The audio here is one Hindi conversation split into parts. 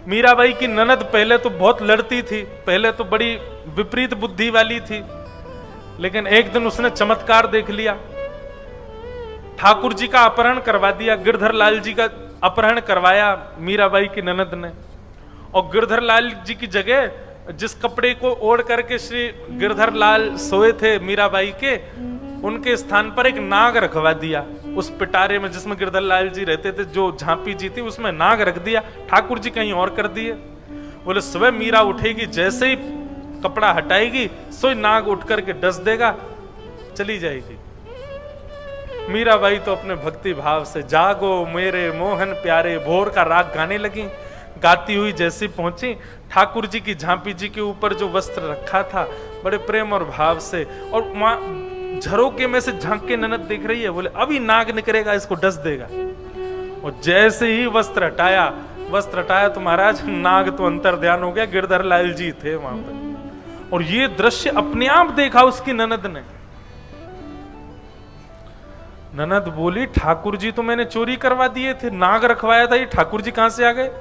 मीराबाई की ननद पहले तो बहुत लड़ती थी, पहले तो बड़ी विपरीत बुद्धि वाली थी, लेकिन एक दिन उसने चमत्कार देख लिया। ठाकुर जी का अपहरण करवा दिया, गिरधर लाल जी का अपहरण करवाया मीराबाई की ननद ने, और गिरधर लाल जी की जगह जिस कपड़े को ओढ़ करके श्री गिरधर लाल सोए थे मीराबाई के, उनके स्थान पर एक नाग रखवा दिया। उस पिटारे में जिसमें गिरधर लाल जी रहते थे, जो झांपी जी थी, उसमें नाग रख दिया। ठाकुर जी कहीं और कर दिए। बोले सुबह मीरा उठेगी, जैसे ही कपड़ा हटाएगी सोई नाग उठ करके डस देगा, चली जाएगी। मीराबाई तो अपने भक्ति भाव से जागो मेरे मोहन प्यारे भोर का राग गाने लगी। गाती हुई जैसी पहुंची, ठाकुर जी की झांपी जी के ऊपर जो वस्त्र रखा था, बड़े प्रेम और भाव से, और मां झरोके में से झांक के ननद देख रही है। बोले अभी नाग निकलेगा, इसको डस देगा। और जैसे ही वस्त्र हटाया तो महाराज नाग तो अंतर ध्यान हो गया, गिरधर लाल जी थे वहां पर। और ये दृश्य अपने आप देखा उसकी ननद ने। ननद बोली ठाकुर जी तो मैंने चोरी करवा दिए थे, नाग रखवाया था, ये ठाकुर जी कहां से आ गए?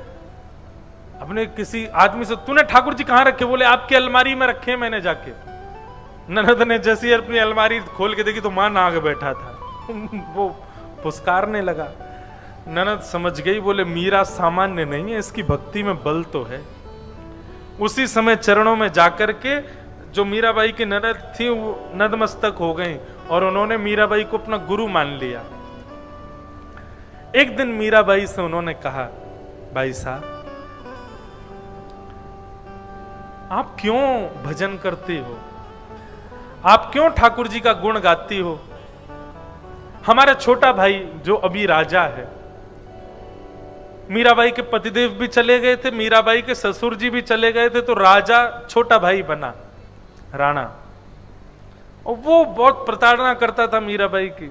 अपने किसी आदमी से, तूने ठाकुर जी कहां रखे? बोले आपकी अलमारी में रखे मैंने जाके। ननद ने जैसी अपनी अलमारी खोल के देखी तो मां नाग बैठा था। वो पुस्कारने लगा। ननद समझ गई, बोले मीरा सामान्य नहीं है, इसकी भक्ति में बल तो है। उसी समय चरणों में जाकर के जो मीराबाई की ननद थी वो नतमस्तक हो गई और उन्होंने मीराबाई को अपना गुरु मान लिया। एक दिन मीराबाई से उन्होंने कहा, भाई साहब आप क्यों भजन करती हो? आप क्यों ठाकुर जी का गुण गाती हो? हमारा छोटा भाई जो अभी राजा है, मीराबाई के पतिदेव भी चले गए थे, मीराबाई के ससुर जी भी चले गए थे, तो राजा छोटा भाई बना राणा, और वो बहुत प्रताड़ना करता था मीराबाई की।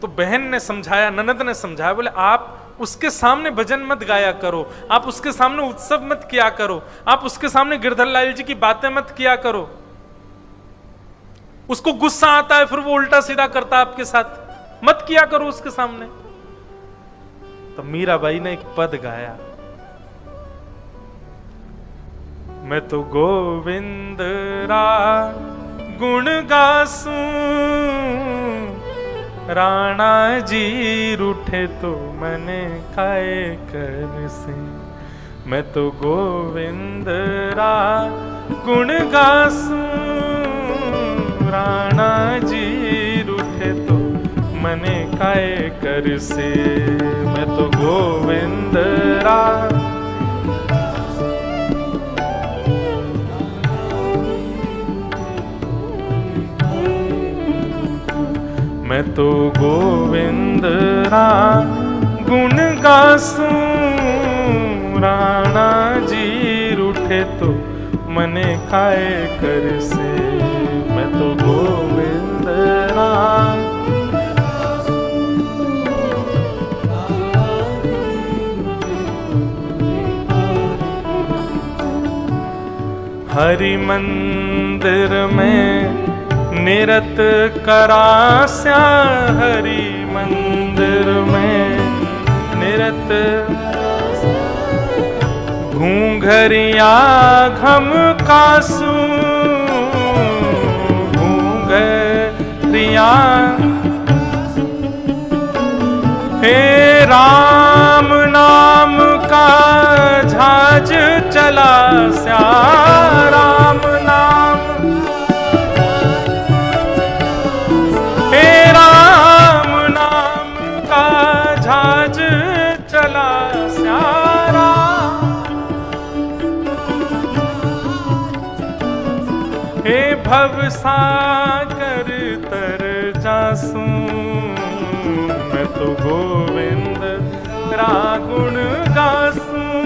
तो बहन ने समझाया, ननद ने समझाया, बोले आप उसके सामने भजन मत गाया करो, आप उसके सामने उत्सव मत किया करो, आप उसके सामने गिरधर लाल जी की बातें मत किया करो, उसको गुस्सा आता है, फिर वो उल्टा सीधा करता है आपके साथ, मत किया करो उसके सामने। तो मीराबाई ने एक पद गाया, मैं तो गोविंद रा गुण गासूं, राणा जी रूठे तो मने खाए कर से। मैं तो गोविंद रा गुण गासूं, राणा जी रूठे तो मने खाए कर से। मैं तो गोविंद रा मैं तो गोविंद रा गुण गासूं, राणा जी रूठे तो मने खाए कर से। मैं तो गोविंद रा हरि मंदिर में निरत करास्या, हरि मंदिर में निरत घूंघरिया घम कासू, घूंघरिया हे राम नाम का झाज चला स्या, राम नाम चला स्यारा। हे भव सागर तर जासूं, मैं तो गोविंद रा गुण गासूं,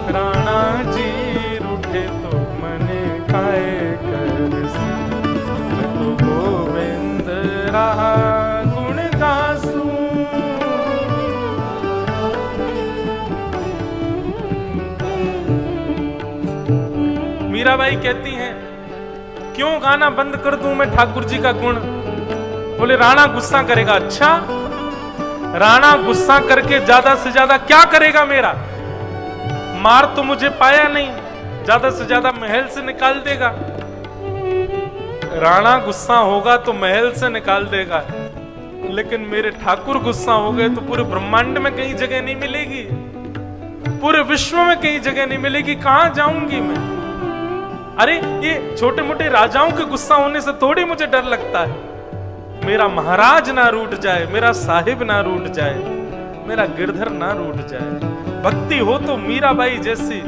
राणा जी रूठे तो मने खाए कर से। मैं तो गोविंद रा गुण गासूं। मीराबाई कहती हैं, क्यों गाना बंद कर दूं मैं ठाकुर जी का गुण? बोले राणा गुस्सा करेगा। अच्छा, राणा गुस्सा करके ज्यादा से ज्यादा क्या करेगा मेरा? मार तो मुझे पाया नहीं, ज्यादा से ज्यादा महल से निकाल देगा। राणा गुस्सा होगा तो महल से निकाल देगा, लेकिन मेरे ठाकुर गुस्सा हो गए तो पूरे ब्रह्मांड में कहीं जगह नहीं मिलेगी, पूरे विश्व में कहीं जगह नहीं मिलेगी। कहां जाऊंगी मैं? अरे ये छोटे मोटे राजाओं के गुस्सा होने से थोड़ी मुझे डर लगता है। मेरा महाराज ना रूठ जाए, मेरा साहिब ना रूठ जाए, मेरा गिरधर ना रूठ जाए। भक्ति हो तो मीराबाई जैसी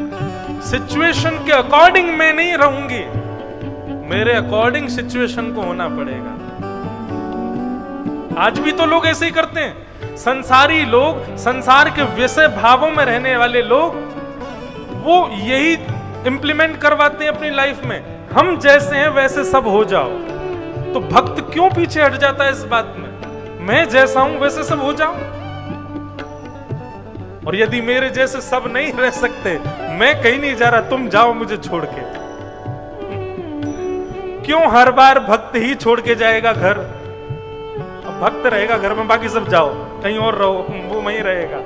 सिचुएशन के अकॉर्डिंग मैं नहीं रहूंगी, मेरे अकॉर्डिंग सिचुएशन को होना पड़ेगा। आज भी तो लोग ऐसे ही करते हैं। संसारी लोग, संसार के विषय भावों में रहने वाले लोग, वो यही इंप्लीमेंट करवाते हैं अपनी लाइफ में, हम जैसे हैं वैसे सब हो जाओ। तो भक्त क्यों पीछे हट जाता है इस बात में? मैं जैसा हूं वैसे सब हो जाओ। और यदि मेरे जैसे सब नहीं रह सकते, मैं कहीं नहीं जा रहा, तुम जाओ मुझे छोड़ के। क्यों हर बार भक्त ही छोड़ के जाएगा घर? अब भक्त रहेगा घर में, बाकी सब जाओ कहीं और रहो, वो वहीं रहेगा।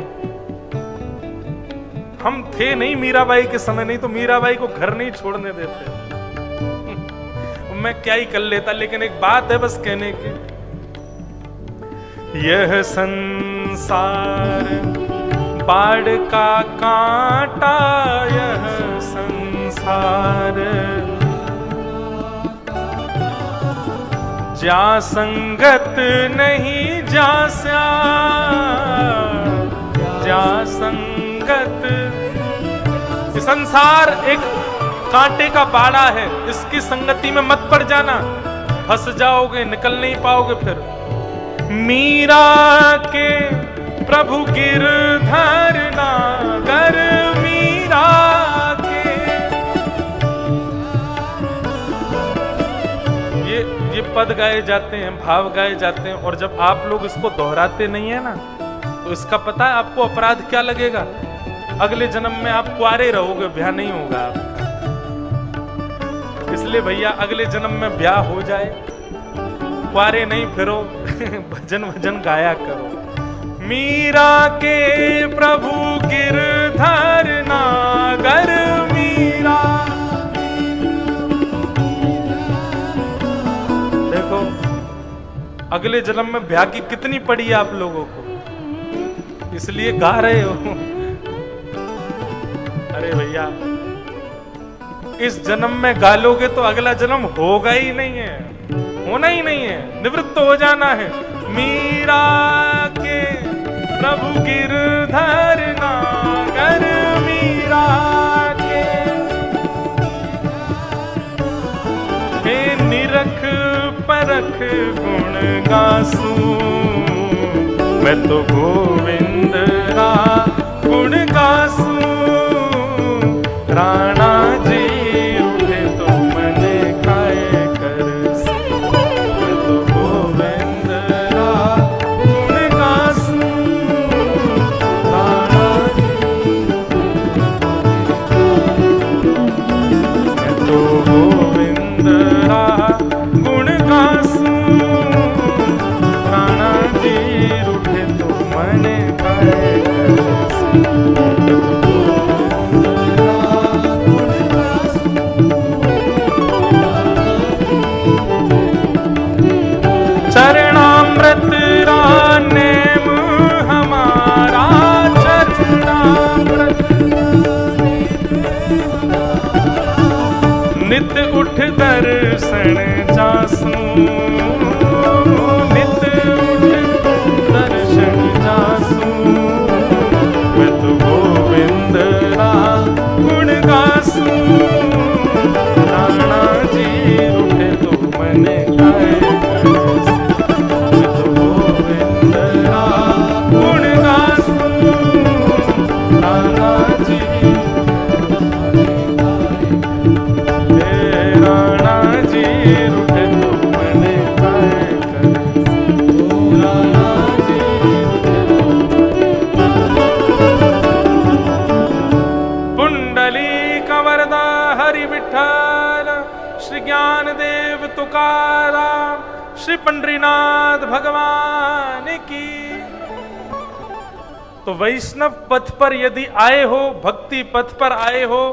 हम थे नहीं मीराबाई के समय, नहीं तो मीराबाई को घर नहीं छोड़ने देते। मैं क्या ही कर लेता, लेकिन एक बात है बस कहने की, यह संसार बाढ़ का कांटा, यह संसार जा संगत नहीं जा जा संगत। ये संसार एक कांटे का बाड़ा है, इसकी संगति में मत पड़ जाना, फंस जाओगे, निकल नहीं पाओगे फिर। मीरा के प्रभु गिरधर नागर, मीरा के। ये पद गाए जाते हैं, भाव गाए जाते हैं, और जब आप लोग इसको दोहराते नहीं है ना, तो इसका पता है आपको अपराध क्या लगेगा? अगले जन्म में आप कुआरे रहोगे, ब्याह नहीं होगा आपका। इसलिए भैया अगले जन्म में ब्याह हो जाए, कुआरे नहीं फिरो, भजन भजन गाया करो। मीरा के प्रभु गिरधर नागर, मीरा। देखो अगले जन्म में ब्याह की कितनी पड़ी है आप लोगों को, इसलिए गा रहे हो। अरे भैया इस जन्म में गालोगे तो अगला जन्म होगा ही नहीं है, होना ही नहीं है, निवृत्त हो जाना है। मीरा के प्रभु गिरधर नागर, मीरा के। हे निरख परख गुण गासू, मैं तो गोविंद रा गुण गासू। राणा जी उठे तो मने खाए कर, मैं तो गोविंद रा गुण गासू। राणा जी मैं तो गोविंद रा गुण गासू। राणा जी उठे तो मने खाए कर, चरणामृत नेम हमारा, चरणामृत नित उठ दर्शन जासू, नित उठ दर्शन जासू। मैं तो गोविंद रा गुण गासू। राणा जी उठे तो मने खाए कर, गुण गासू। राणा जी राणा जी उठे तो मने खाए कर, राणा जी। पुंडली कंवरदा हरि विठ्ठल, श्री ज्ञान देव तुकाराम, श्री पंडरीनाथ भगवान की। तो वैष्णव पथ पर यदि आए हो, भक्ति पथ पर आए हो,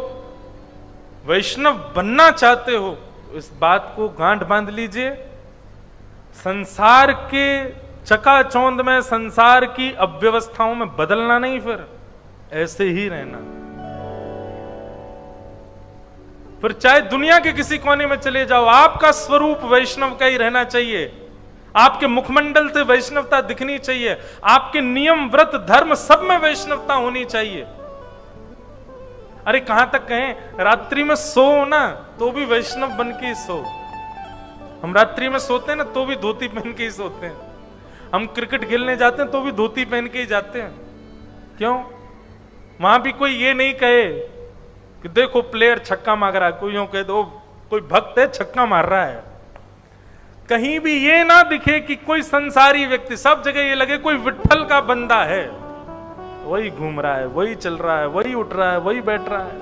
वैष्णव बनना चाहते हो, इस बात को गांठ बांध लीजिए। संसार के चकाचौंध में, संसार की अव्यवस्थाओं में बदलना नहीं, फिर ऐसे ही रहना। फिर चाहे दुनिया के किसी कोने में चले जाओ, आपका स्वरूप वैष्णव का ही रहना चाहिए। आपके मुखमंडल से वैष्णवता दिखनी चाहिए। आपके नियम, व्रत, धर्म सब में वैष्णवता होनी चाहिए। अरे कहां तक कहें, रात्रि में सो ना तो भी वैष्णव बन के ही सो। हम रात्रि में सोते हैं ना तो भी धोती पहन के ही सोते हैं। हम क्रिकेट खेलने जाते हैं तो भी धोती पहन के ही जाते हैं। क्यों? वहां भी कोई ये नहीं कहे कि देखो प्लेयर छक्का मार रहा है, कोई यूं कह दो कोई भक्त है छक्का मार रहा है। कहीं भी ये ना दिखे कि कोई संसारी व्यक्ति, सब जगह ये लगे कोई विट्ठल का बंदा है, वही घूम रहा है, वही चल रहा है, वही उठ रहा है, वही बैठ रहा है।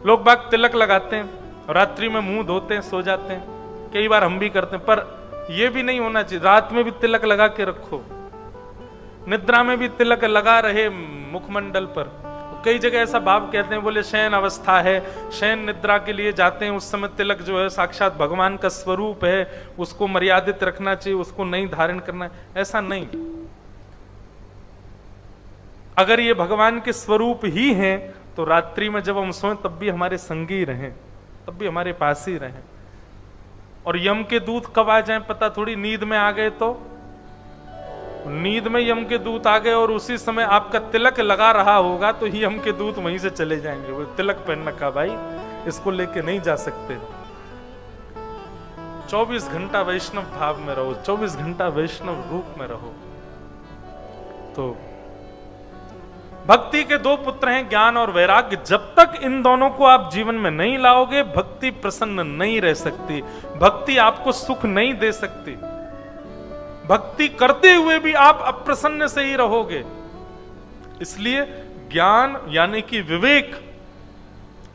लोग बाग तिलक लगाते हैं, रात्रि में मुंह धोते हैं, सो जाते हैं। कई बार हम भी करते हैं, पर यह भी नहीं होना चाहिए। रात में भी तिलक लगा के रखो, निद्रा में भी तिलक लगा रहे मुखमंडल पर। कई जगह ऐसा भाव कहते हैं, बोले शयन अवस्था है, शयन निद्रा के लिए जाते हैं, उस समय तिलक जो है साक्षात भगवान का स्वरूप है, उसको मर्यादित रखना चाहिए, उसको नहीं धारण करना है। ऐसा नहीं। अगर ये भगवान के स्वरूप ही हैं तो रात्रि में जब हम सोएं तब भी हमारे संगी रहें, तब भी हमारे पास ही रहें। और यम के दूत कब आ जाएं पता थोड़ी। नींद में आ गए तो नींद में यम के दूत आ गए और उसी समय आपका तिलक लगा रहा होगा तो यम के दूत वहीं से चले जाएंगे। वो तिलक पहन रखा भाई, इसको लेके नहीं जा सकते। 24 घंटा वैष्णव भाव में रहो, 24 घंटा वैष्णव रूप में रहो। तो भक्ति के दो पुत्र हैं, ज्ञान और वैराग्य। जब तक इन दोनों को आप जीवन में नहीं लाओगे, भक्ति प्रसन्न नहीं रह सकती, भक्ति आपको सुख नहीं दे सकती। भक्ति करते हुए भी आप अप्रसन्न से ही रहोगे। इसलिए ज्ञान यानी कि विवेक,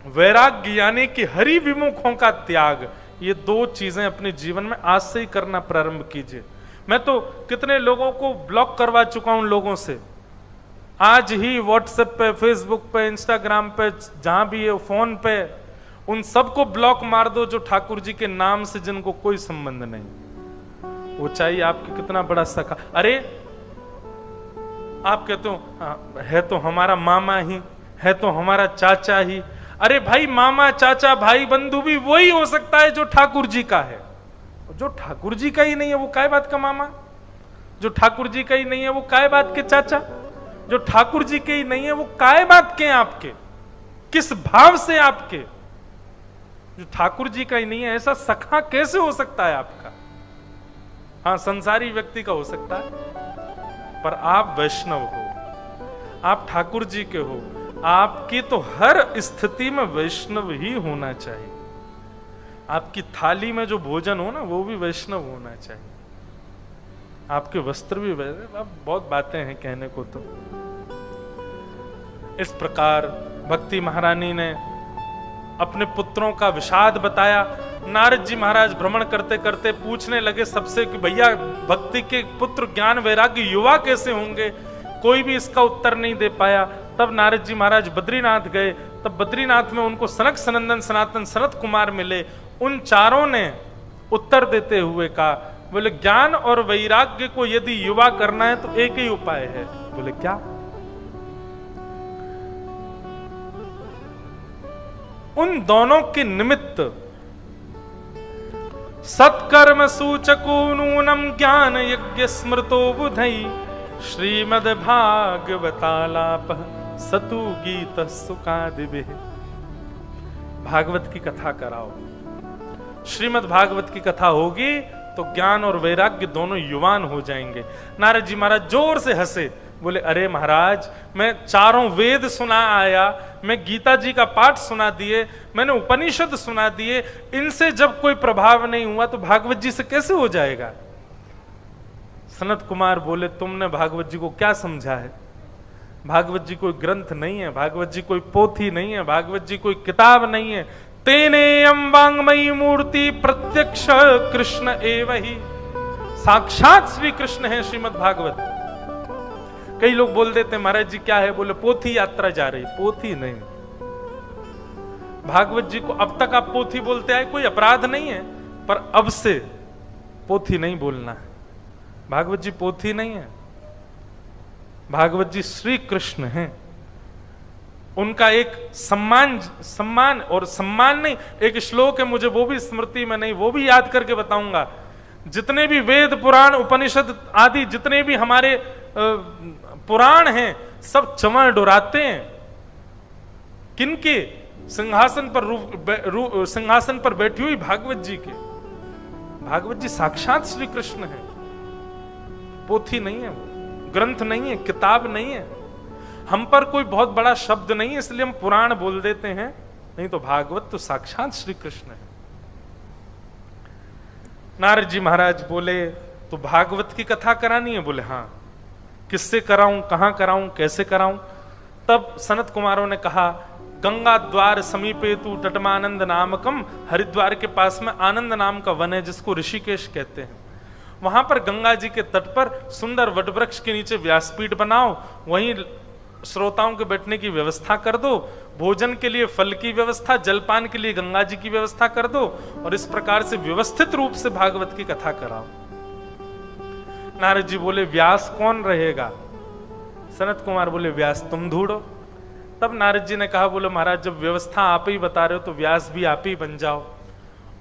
वैराग्य यानी कि हरि विमुखों का त्याग, ये दो चीजें अपने जीवन में आज से ही करना प्रारंभ कीजिए। मैं तो कितने लोगों को ब्लॉक करवा चुका हूं लोगों से। आज ही व्हाट्सएप पे, फेसबुक पे, इंस्टाग्राम पे, जहां भी है, फोन पे, उन सबको ब्लॉक मार दो जो ठाकुर जी के नाम से जिनको कोई संबंध नहीं। वो चाहिए आपके कितना बड़ा सखा। अरे आप कहते हो है तो हमारा मामा ही, है तो हमारा चाचा ही। अरे भाई, मामा, चाचा, भाई, बंधु भी वही हो सकता है जो ठाकुर जी का है। जो ठाकुर जी का ही नहीं है वो काय बात का मामा, जो ठाकुर जी का ही नहीं है वो काय बात के चाचा, जो ठाकुर जी के ही नहीं है वो काय बात के आपके, किस भाव से आपके। जो ठाकुर जी का ही नहीं है ऐसा सखा कैसे हो सकता है आपका? हाँ, संसारी व्यक्ति का हो सकता है, पर आप वैष्णव हो, आप ठाकुर जी के हो, आपकी तो हर स्थिति में वैष्णव ही होना चाहिए। आपकी थाली में जो भोजन हो ना वो भी वैष्णव होना चाहिए, आपके वस्त्र भी वैष्णव। अब बहुत बातें हैं कहने को। तो इस प्रकार भक्ति महारानी ने अपने पुत्रों का विषाद बताया। नारद जी महाराज भ्रमण करते करते पूछने लगे सबसे कि भैया भक्ति के पुत्र ज्ञान वैराग्य युवा कैसे होंगे? कोई भी इसका उत्तर नहीं दे पाया। तब नारद जी महाराज बद्रीनाथ गए। तब बद्रीनाथ में उनको सनक सनंदन सनातन सनत कुमार मिले। उन चारों ने उत्तर देते हुए कहा, बोले ज्ञान और वैराग्य को यदि युवा करना है तो एक ही उपाय है। बोले क्या? उन दोनों के निमित्त सत्कर्म सूचको नूनम ज्ञान यज्ञ स्मृतो बुधई श्रीमद् भागवतालाप सतु गीत सुकादिभि। भागवत की कथा कराओ। श्रीमद् भागवत की कथा होगी तो ज्ञान और वैराग्य दोनों युवान हो जाएंगे। नारद जी महाराज जोर से हंसे, बोले अरे महाराज, मैं चारों वेद सुना आया, मैं गीता जी का पाठ सुना दिए, मैंने उपनिषद सुना दिए, इनसे जब कोई प्रभाव नहीं हुआ तो भागवत जी से कैसे हो जाएगा? सनत कुमार बोले तुमने भागवत जी को क्या समझा है? भागवत जी कोई ग्रंथ नहीं है, भागवत जी कोई पोथी नहीं है, भागवत जी कोई किताब नहीं है। तेनेयम वांगमयी मूर्ति प्रत्यक्ष कृष्ण एव ही। साक्षात श्री कृष्ण है श्रीमद् भागवत। कई लोग बोल देते हैं महाराज जी क्या है, बोले पोथी यात्रा जा रही। पोथी नहीं, भागवत जी को अब तक आप पोथी बोलते आए, कोई अपराध नहीं है, पर अब से पोथी नहीं बोलना है। भागवत जी पोथी नहीं है, भागवत जी श्री कृष्ण हैं। उनका एक सम्मान और सम्मान नहीं, एक श्लोक है, मुझे वो भी स्मृति में नहीं, वो भी याद करके बताऊंगा। जितने भी वेद पुराण उपनिषद आदि जितने भी हमारे पुराण हैं, सब चमड़ डुराते हैं किनके? सिंहासन पर बैठी हुई भागवत जी के। भागवत जी साक्षात श्री कृष्ण है, पोथी नहीं है, वो ग्रंथ नहीं है, किताब नहीं है। हम पर कोई बहुत बड़ा शब्द नहीं है इसलिए हम पुराण बोल देते हैं, नहीं तो भागवत तो साक्षात श्री कृष्ण है। नारद जी महाराज बोले तो भागवत की कथा करानी है? बोले हाँ। किससे कराऊं, कहां कराऊं, कैसे कराऊं? तब सनत कुमारों ने कहा गंगा द्वार समीपे तू तटमानंद नामकम, हरिद्वार के पास में आनंद नाम का वन है जिसको ऋषिकेश कहते हैं। वहां पर गंगा जी के तट पर सुंदर वटवृक्ष के नीचे व्यासपीठ बनाओ, वहीं श्रोताओं के बैठने की व्यवस्था कर दो, भोजन के लिए फल की व्यवस्था, जलपान के लिए गंगा जी की व्यवस्था कर दो, और इस प्रकार से व्यवस्थित रूप से भागवत की कथा कराओ। नारद जी बोले व्यास कौन रहेगा? सनत कुमार बोले व्यास तुम ढूंढो। तब नारद जी ने कहा, बोले महाराज जब व्यवस्था आप ही बता रहे हो तो व्यास भी आप ही बन जाओ।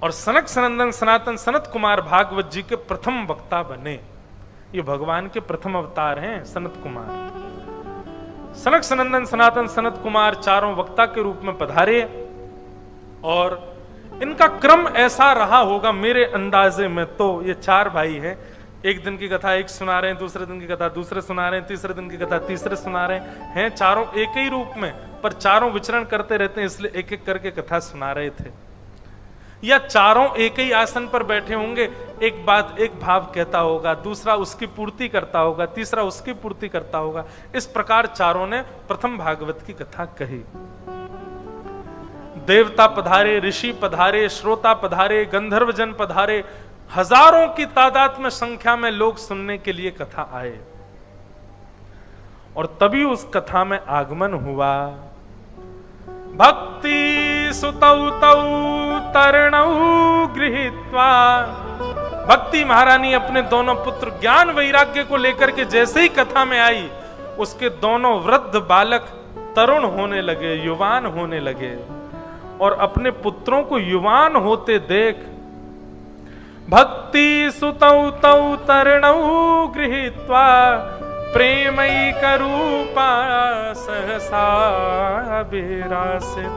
और सनक सनंदन सनातन सनत कुमार भागवत जी के प्रथम वक्ता बने। ये भगवान के प्रथम अवतार हैं सनत कुमार। सनक सनंदन सनातन सनत कुमार चारों वक्ता के रूप में पधारे, और इनका क्रम ऐसा रहा होगा मेरे अंदाजे में तो ये चार भाई हैं, एक दिन की कथा एक सुना रहे हैं, दूसरे दिन की कथा दूसरे सुना रहे हैं, तीसरे दिन की कथा तीसरे सुना रहे हैं, चारों एक ही रूप में, पर चारों विचरण करते रहते हैं इसलिए एक एक करके कथा सुना रहे थे। या चारों एक ही आसन पर बैठे होंगे, एक बात एक भाव कहता होगा, दूसरा उसकी पूर्ति करता होगा, तीसरा उसकी पूर्ति करता होगा। इस प्रकार चारों ने प्रथम भागवत की कथा कही। देवता पधारे, ऋषि पधारे, श्रोता पधारे, गंधर्व जन पधारे, हजारों की तादाद में संख्या में लोग सुनने के लिए कथा आए। और तभी उस कथा में आगमन हुआ। भक्ति सुतौ तौ तरणौ गृहीत्वा, भक्ति महारानी अपने दोनों पुत्र ज्ञान वैराग्य को लेकर के जैसे ही कथा में आई, उसके दोनों वृद्ध बालक तरुण होने लगे, युवान होने लगे। और अपने पुत्रों को युवान होते देख भक्ति सुतौ तौ तरणौ गृहीत्वा प्रेमैक रूपा सहसा विरासित,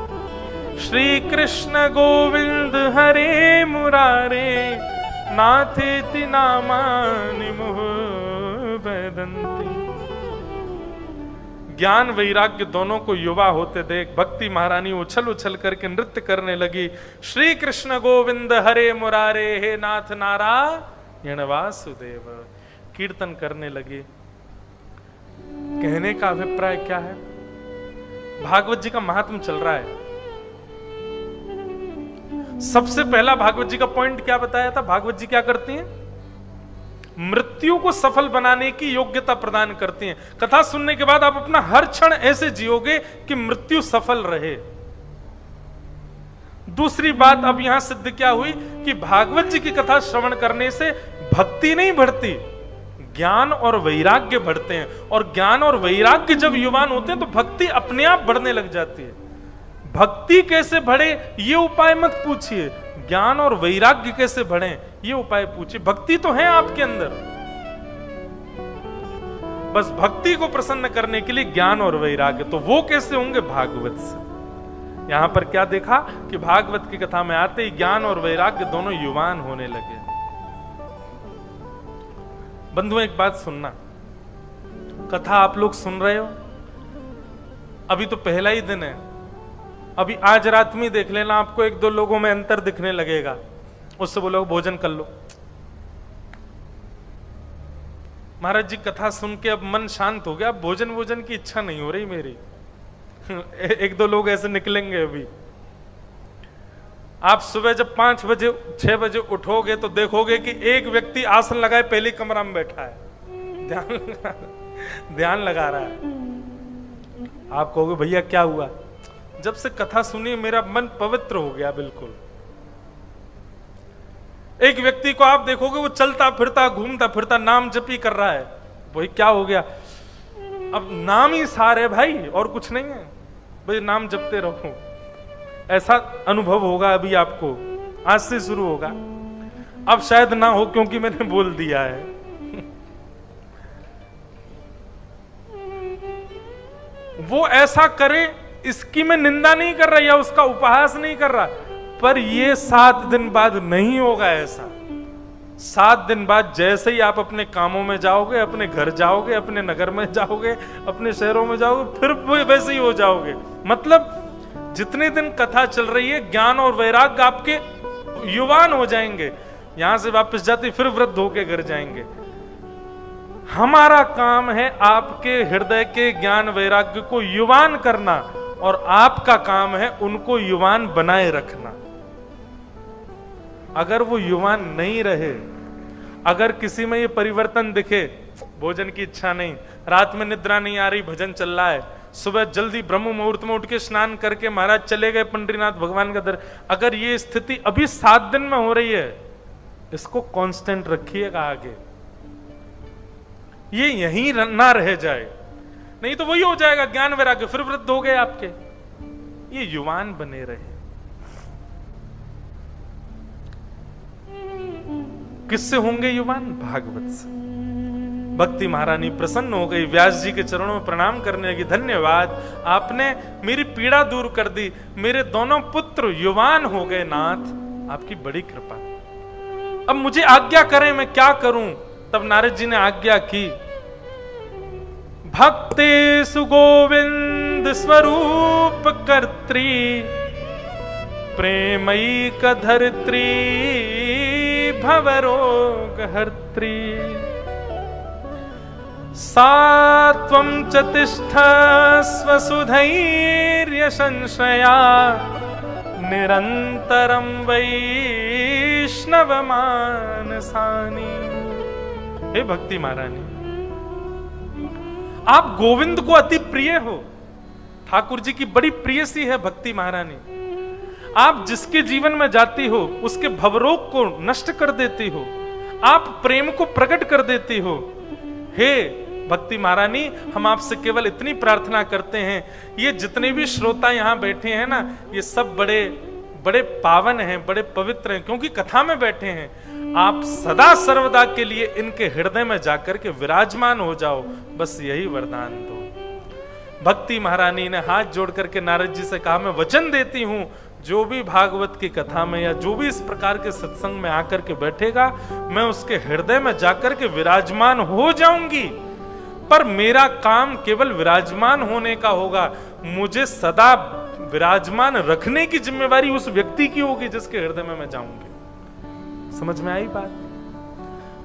श्री कृष्ण गोविंद हरे मुरारे नाथेति नामानि मुहुः वदन्ति। ज्ञान वैराग्य दोनों को युवा होते देख भक्ति महारानी उछल उछल करके नृत्य करने लगी। श्री कृष्ण गोविंद हरे मुरारे, हे नाथ नारायण वासुदेव, कीर्तन करने लगी। कहने का अभिप्राय क्या है? भागवत जी का महात्म चल रहा है। सबसे पहला भागवत जी का पॉइंट क्या बताया था? भागवत जी क्या करती हैं? मृत्यु को सफल बनाने की योग्यता प्रदान करती हैं। कथा सुनने के बाद आप अपना हर क्षण ऐसे जियोगे कि मृत्यु सफल रहे। दूसरी बात अब यहां सिद्ध क्या हुई कि भागवत जी की कथा श्रवण करने से भक्ति नहीं बढ़ती, ज्ञान और वैराग्य बढ़ते हैं। और ज्ञान और वैराग्य जब युवान होते हैं तो भक्ति अपने आप बढ़ने लग जाती है। भक्ति कैसे बढ़े ये उपाय मत पूछिए, ज्ञान और वैराग्य कैसे बढ़े ये उपाय पूछिए। भक्ति तो है आपके अंदर, बस भक्ति को प्रसन्न करने के लिए ज्ञान और वैराग्य, तो वो कैसे होंगे? भागवत से। यहां पर क्या देखा कि भागवत की कथा में आते ही ज्ञान और वैराग्य दोनों युवान होने लगे। बंधुओं एक बात सुनना, कथा आप लोग सुन रहे हो, अभी तो पहला ही दिन है, अभी आज रात में देख लेना आपको एक दो लोगों में अंतर दिखने लगेगा, उससे बोलो भोजन कर लो। महाराज जी कथा सुन के अब मन शांत हो गया, अब भोजन की इच्छा नहीं हो रही मेरी। एक दो लोग ऐसे निकलेंगे अभी। आप सुबह जब 5 बजे 6 बजे उठोगे तो देखोगे कि एक व्यक्ति आसन लगाए पहले कमरा में बैठा है, ध्यान लगा रहा है। आप कहोगे भैया क्या हुआ? जब से कथा सुनी मेरा मन पवित्र हो गया बिल्कुल। एक व्यक्ति को आप देखोगे वो चलता फिरता घूमता फिरता नाम जपी कर रहा है, वही क्या हो गया? अब नाम ही सार है भाई, और कुछ नहीं है भाई, नाम जपते रहो। ऐसा अनुभव होगा अभी आपको, आज से शुरू होगा। अब शायद ना हो क्योंकि मैंने बोल दिया है। वो ऐसा करे इसकी मैं निंदा नहीं कर रहा या उसका उपहास नहीं कर रहा, पर ये 7 दिन बाद नहीं होगा ऐसा। 7 दिन बाद जैसे ही आप अपने कामों में जाओगे, अपने घर जाओगे, अपने नगर में जाओगे, अपने शहरों में जाओगे, फिर वैसे ही हो जाओगे। मतलब जितने दिन कथा चल रही है ज्ञान और वैराग्य आपके युवान हो जाएंगे, यहां से वापस जाते फिर वृद्ध होके घर जाएंगे। हमारा काम है आपके हृदय के ज्ञान वैराग्य को युवान करना, और आपका काम है उनको युवान बनाए रखना। अगर वो युवान नहीं रहे, अगर किसी में ये परिवर्तन दिखे, भोजन की इच्छा नहीं, रात में निद्रा नहीं आ रही, भजन चल रहा है, सुबह जल्दी ब्रह्म मुहूर्त में उठ के स्नान करके महाराज चले गए पंडरीनाथ भगवान का दर, अगर ये स्थिति अभी 7 दिन में हो रही है, इसको कांस्टेंट रखिएगा आगे, ये यहीं ना रह जाए। नहीं तो वही हो जाएगा ज्ञान वैराग्य, फिर वृद्ध हो गए आपके। ये युवान बने रहे। किससे होंगे युवान? भागवत से। भक्ति महारानी प्रसन्न हो गई, व्यास जी के चरणों में प्रणाम करने लगी, धन्यवाद, आपने मेरी पीड़ा दूर कर दी, मेरे दोनों पुत्र युवान हो गए नाथ, आपकी बड़ी कृपा। अब मुझे आज्ञा करें, मैं क्या करूं? तब नारद जी ने आज्ञा की, भक्ते सुगोविंद स्वरूप कर्त्री, प्रेमैक धरित्री, भवरोग हर्त्री, सात्वं च तिष्ठस्व सुधैर्य संशया, निरंतरं वैष्णव मानसानि। हे भक्ति महारानी, आप गोविंद को अति प्रिय हो, ठाकुर जी की बड़ी प्रिय सी है भक्ति महारानी। आप जिसके जीवन में जाती हो उसके भवरोग को नष्ट कर देती हो, आप प्रेम को प्रकट कर देती हो। हे भक्ति महारानी, हम आपसे केवल इतनी प्रार्थना करते हैं, ये जितने भी श्रोता यहाँ बैठे हैं ना, ये सब बड़े बड़े पावन हैं, बड़े पवित्र हैं, क्योंकि कथा में बैठे हैं। आप सदा सर्वदा के लिए इनके हृदय में जाकर के विराजमान हो जाओ, बस यही वरदान दो। भक्ति महारानी ने हाथ जोड़ करके नारद जी से कहा, मैं वचन देती हूं, जो भी भागवत की कथा में या जो भी इस प्रकार के सत्संग में आकर के बैठेगा, मैं उसके हृदय में जाकर के विराजमान हो जाऊंगी। पर मेरा काम केवल विराजमान होने का होगा, मुझे सदा विराजमान रखने की जिम्मेवारी उस व्यक्ति की होगी जिसके हृदय में मैं जाऊंगी। समझ में आई बात?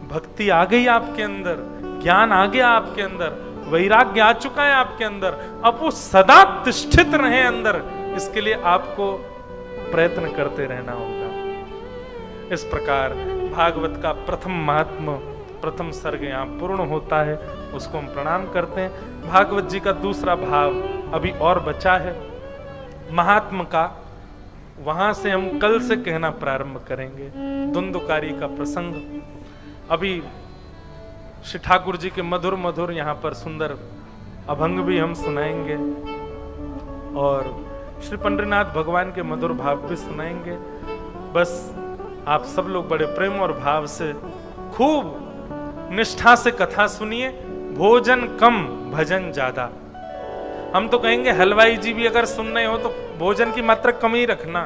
भक्ति आ गई आपके अंदर, ज्ञान आ गया आपके अंदर, वैराग्य आ चुका है आपके अंदर, अब वो सदा तिष्ठित रहे अंदर, इसके लिए आपको प्रयत्न करते रहना होगा। इस प्रकार भागवत का प्रथम महात्म, प्रथम सर्ग यहाँ पूर्ण होता है, उसको हम प्रणाम करते हैं। भागवत जी का दूसरा भाव अभी और बचा है, महात्म का, वहां से हम कल से कहना प्रारंभ करेंगे। धुंधुकारी का प्रसंग, अभी श्री ठाकुर जी के मधुर मधुर यहाँ पर सुंदर अभंग भी हम सुनाएंगे, और श्री पंडरीनाथ भगवान के मधुर भाव भी सुनाएंगे। बस आप सब लोग बड़े प्रेम और भाव से खूब निष्ठा से कथा सुनिए। भोजन कम, भजन ज्यादा। हम तो कहेंगे हलवाई जी भी अगर सुन रहे हो तो भोजन की मात्रा कम ही रखना,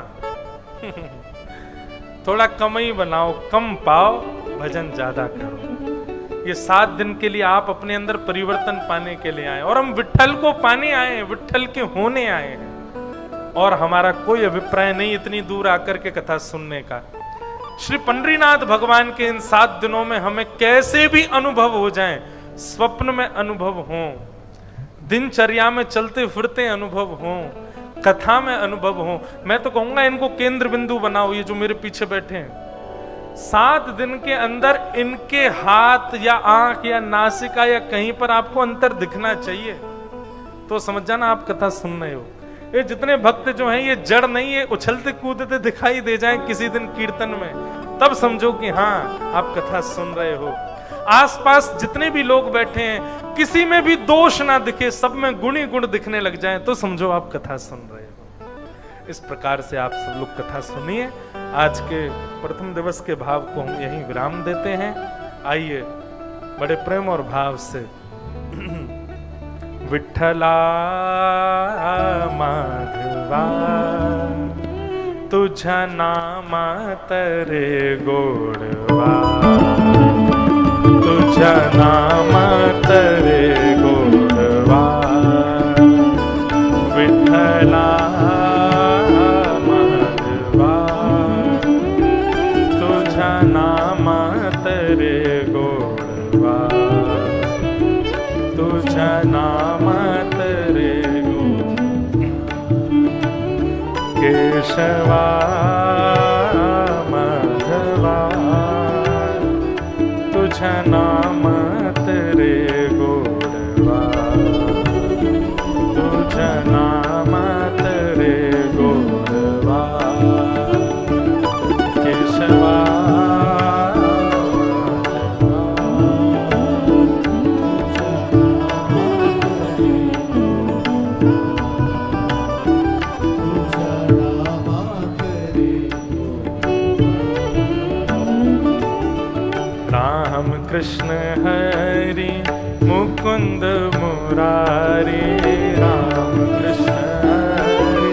थोड़ा कम ही बनाओ, कम पाओ, भजन ज्यादा करो। ये 7 दिन के लिए आप अपने अंदर परिवर्तन पाने के लिए आए, और हम विट्ठल को पाने आए हैं, विट्ठल के होने आए हैं, और हमारा कोई अभिप्राय नहीं इतनी दूर आकर के कथा सुनने का। श्री पंडरीनाथ भगवान के इन 7 दिनों में हमें कैसे भी अनुभव हो जाएं, स्वप्न में अनुभव हो, दिनचर्या में चलते फिरते अनुभव हो, कथा में अनुभव हो। मैं तो कहूंगा इनको केंद्र बिंदु बनाओ, ये जो मेरे पीछे बैठे हैं। 7 दिन के अंदर इनके हाथ या आंख या नासिका या कहीं पर आपको अंतर दिखना चाहिए, तो समझ जाना आप कथा सुन रहे हो। ये जितने भक्त जो हैं ये जड़ नहीं है, उछलते कूदते दिखाई दे जाएं किसी दिन कीर्तन में, तब समझो कि हाँ आप कथा सुन रहे हो। आसपास जितने भी लोग बैठे हैं किसी में भी दोष ना दिखे, सब में गुण ही गुण दिखने लग जाएं, तो समझो आप कथा सुन रहे हो। इस प्रकार से आप सब लोग कथा सुनिए। आज के प्रथम दिवस के भाव को हम यहीं विराम देते हैं। आइए बड़े प्रेम और भाव से विठ्ठला माधवा तुझा नामा तरे गोडवा, तुझा नामा तरे गोडवा, विठ्ठला माधवा तुझा नामा तरे गोडवा, तुझा नामा तरे केशवा माधवा तुझा नामा तरे गोडवा, तुझा नामा तरे गोडवा, केशवा कृष्ण हरि मुकुंद मुरारी, राम कृष्ण हरि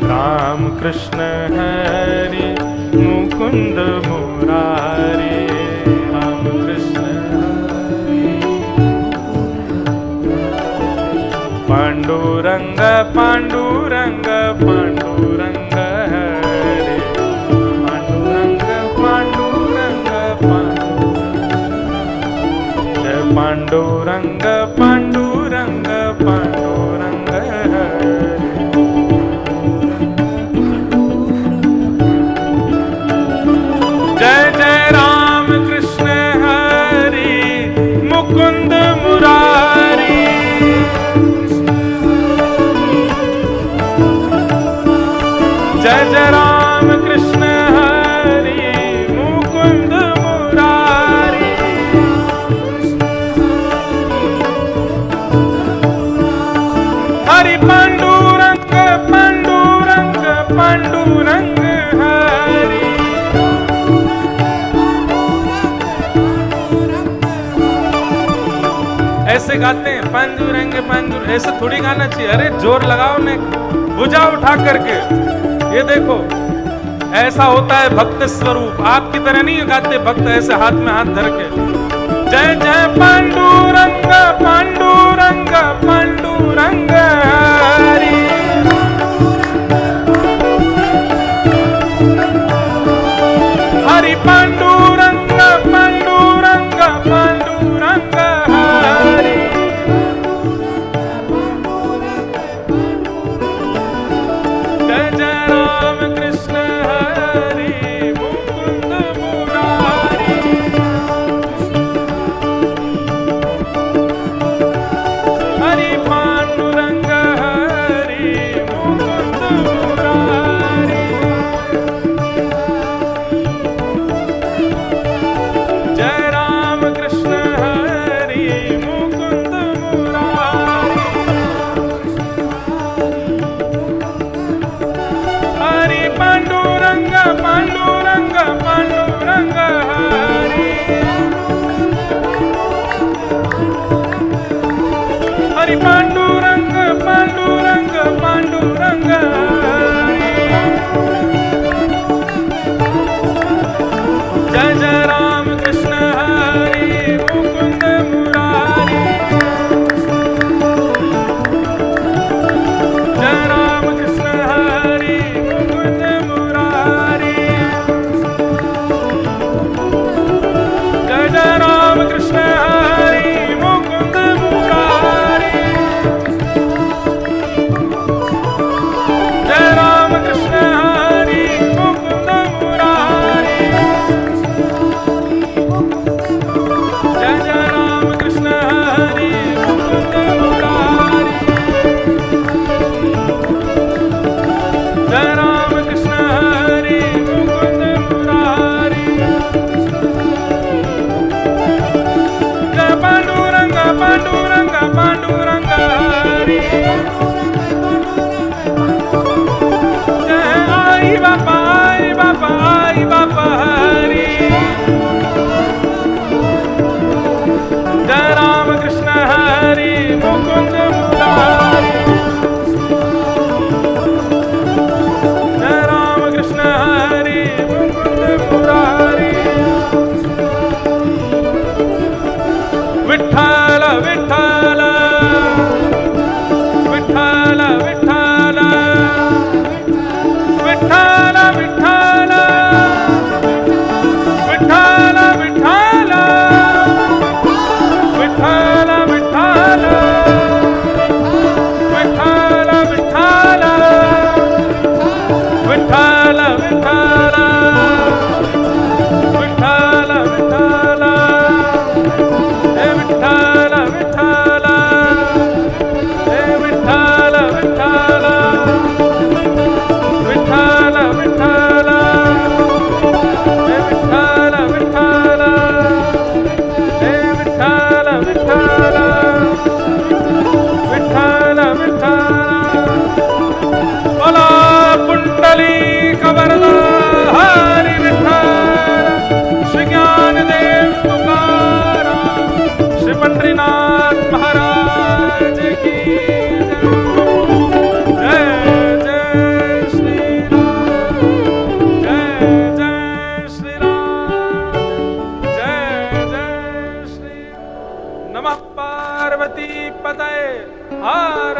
राम कृष्ण हरि मुकुंद मुरारी, राम कृष्ण हरि पांडुरंग पांडुरंग पांडुरंग हरि, पांडुरंग पांडुरंग पांडुरंग हरि, जय जय राम कृष्ण हरि मुकुंद मुरारी, जय जय राम कृष्ण हरि मुकुंद मुरारी, हरि पांडुरंग पांडुरंग पांडुरंग हरि, ऐसे गाते हैं पांडुरंग पांडुरंग, ऐसे थोड़ी गाना चाहिए। अरे जोर लगाओ ने, भुजा उठा करके। ये देखो ऐसा होता है भक्त स्वरूप। आपकी तरह नहीं गाते भक्त ऐसे हाथ में हाथ धर के। जय जय पांडुरंग पांडुरंग पांडुरंग हरि, हरि पांडुरंग पांडुरंग पांडुरंग हरि, जय जय राम कृष्ण हरि मुकुंद मुरारी, हरि पांडुरंग हरि मुकुंद मुरारी, जय राम कृष्ण हरि मुकुंद मुरारी, हरि पांडुरंग पांडुरंग पांडुरंग हरि, हरि पांडुरंग पांडुरंग पांडुरंग हरि, जय जय राम कृष्ण हरि मुकुंद मुरारी, जय राम कृष्ण हरि मुकुंद मुरारी, जय जय राम कृष्ण हरि मुकुंद मुरारी, पांडुरंग पांडुरंग हरी जय आई बापा हरी जय राम कृष्ण हरी मुकुंद मुरारी जय राम कृष्ण हरी मुकुंद मुरारी विठ्ठल विठ्ठल विठ्ठल विठ्ठल विठ्ठल विठ्ठल विठ्ठल विठ्ठल विठ्ठल विठ्ठल विठ्ठल विठ्ठल विठ्ठल विठ्ठल विठ्ठल हे विठ्ठल विठ्ठल हे विठ्ठल विठ्ठल विठ्ठल विठ्ठल हे विठ्ठल विठ्ठल हे विठ्ठल विठ्ठल विठ्ठल विठ्ठल बोला पुंडलिक वरदा हरी विठ्ठल श्री ज्ञानदेव तुकाराम श्री पंढरीनाथ महाराज की जय जय श्री राम जय जय श्री राम जय जय श्री नमः पार्वती पतये हर